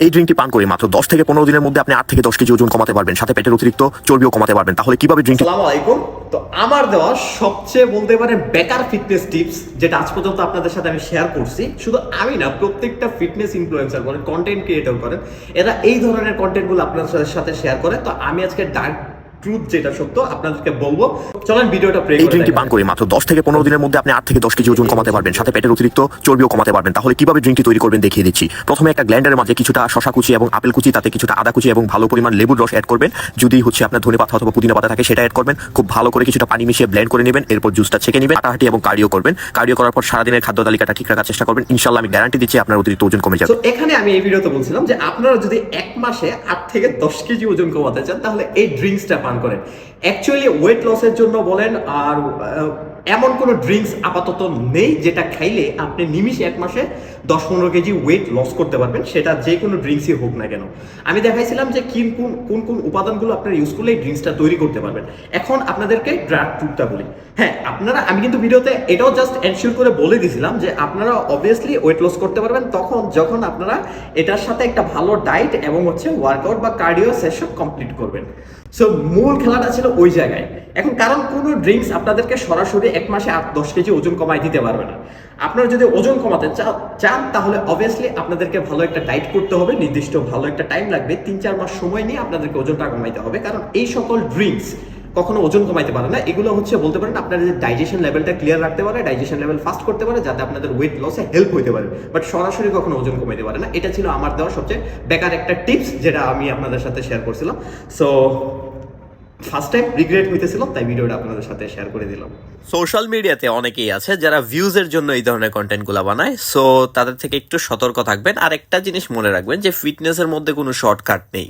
এই ড্রিঙ্কটি পান করে মাত্র 10 থেকে 15 দিনের মধ্যে আপনি 8 থেকে 10 কেজি ওজন কমাতে পারবেন, সাথে পেটের অতিরিক্ত চর্বিও কমাতে পারবেন। তাহলে কিভাবে ড্রিঙ্কটি? আসসালামু আলাইকুম। তো আমার দেওয়া সবচেয়ে বলতে পারেন বেকার ফিটনেস টিপস যেটা আজ পর্যন্ত আপনাদের সাথে আমি শেয়ার করছি, শুধু আমি না, প্রত্যেকটা ফিটনেস ইনফ্লুয়েন্সার করেন, কন্টেন্ট ক্রিয়েটর করেন, এরা এই ধরনের কন্টেন্টগুলো আপনাদের সাথে শেয়ার করে। তো আমি আজকে ডার্ক ট্রুথ যেটা সত্য আপনাদেরকে বলবো। চলেন ভিডিওটা প্লে এই ড্রিঙ্কটি পান করে মাত্র 10 থেকে 15 দিনের মধ্যে আপনি 8 থেকে 10 কেজি ওজন কমাতে পারবেন, সাথে পেটের অতিরিক্ত চর্বিও কমাতে পারবেন। তাহলে কিভাবে ড্রিঙ্কটি তৈরি করবেন দেখিয়ে দিচ্ছি। প্রথমে একটা গ্ল্যান্ডারের মাঝে কিছুটা শশা কুচি এবং আপেল কুচি, তাতে কিছুটা আদা কুচি এবং ভালো পরিমাণ লেবুর রস অ্যাড করবেন। যদি আপনার ধনে পাতা অথবা পুদিনা পাতা থাকে সেটা অ্যাড করবেন। খুব ভালো করে কিছুটা পানি মিশিয়ে ব্লেন্ড করে নেবেন। এরপর জুসটা ছেঁকে নেবেন। হাঁটাহাঁটি এবং কার্ডিও করবেন। কার্ডিও করার পর সারাদিনের খাদ্য তালিকাটা ঠিক রাখার চেষ্টা করবেন। ইনশাআল্লাহ আমি গ্যারান্টি দিচ্ছি আপনার অতিরিক্ত ওজন কমে যাবে। তো এখানে আমি এই ভিডিওতে বলছিলাম যে আপনারা যদি এক মাসে 8 থেকে 10 কেজি ওজন কমাতে চান তাহলে এই ড্রিঙ্কসটা পান করেন। অ্যাকচুয়ালি ওয়েট লসের জন্য বলেন আর এমন কোনো ড্রিঙ্কস আপাতত নেই যেটা খাইলে আপনি নিমিষে এক মাসে 10-15 কেজি ওয়েট লস করতে পারবেন, সেটা যে কোনো ড্রিঙ্কসই হোক না কেন। আমি দেখাইছিলাম যে কোন কোন উপাদানগুলো আপনারা ইউজ করলে এই ড্রিঙ্কসটা তৈরি করতে পারবেন। এখন আপনাদেরকে ড্রাগ ট্রুথটা বলি। হ্যাঁ, আপনারা, আমি কিন্তু ভিডিওতে এটাও জাস্ট এনশিওর করে বলে দিয়েছিলাম যে আপনারা অবভিয়াসলি ওয়েট লস করতে পারবেন যখন আপনারা এটার সাথে একটা ভালো ডায়েট এবং ওয়ার্কআউট বা কার্ডিও সেশন কমপ্লিট করবেন। সো মূল খেলাটা ছিল ওই জায়গায়। এখন কারণ কোনো ড্রিঙ্কস আপনাদেরকে সরাসরি এক মাসে 8-10 কেজি ওজন কমাই দিতে পারবে না। আপনারা যদি ওজন কমাতে চান তাহলে অবভিয়াসলি আপনাদেরকে ভালো একটা ডায়েট করতে হবে, নির্দিষ্ট ভালো একটা টাইম লাগবে, 3-4 মাস সময় নিয়ে আপনাদেরকে ওজনটা কমাইতে হবে। কারণ এই সকল ড্রিঙ্কস কখনো ওজন কমাইতে পারে না। এগুলো বলতে পারেন আপনাদের যে ডাইজেশন লেভেলটা ক্লিয়ার রাখতে পারে, ডাইজেশন লেভেল ফাস্ট করতে পারে, যাতে আপনাদের ওয়েট লসে হেল্প হতে পারে, বাট সরাসরি কখনো ওজন কমাইতে পারে না। এটা ছিল আমার দেওয়া সবচেয়ে বেকার একটা টিপস যেটা আমি আপনাদের সাথে শেয়ার করছিলাম। সো ফার্স্ট টাইম রিগ্রেট হইতেছিল, তাই ভিডিওটা আপনাদের সাথে শেয়ার করে দিলাম। সোশ্যাল মিডিয়াতে অনেকেই আছে যারা ভিউজের জন্য এই ধরনের কন্টেন্টগুলো বানায়, সো তাদের থেকে একটু সতর্ক থাকবেন। আর একটা জিনিস মনে রাখবেন যে ফিটনেসের মধ্যে কোনো শর্টকাট নেই।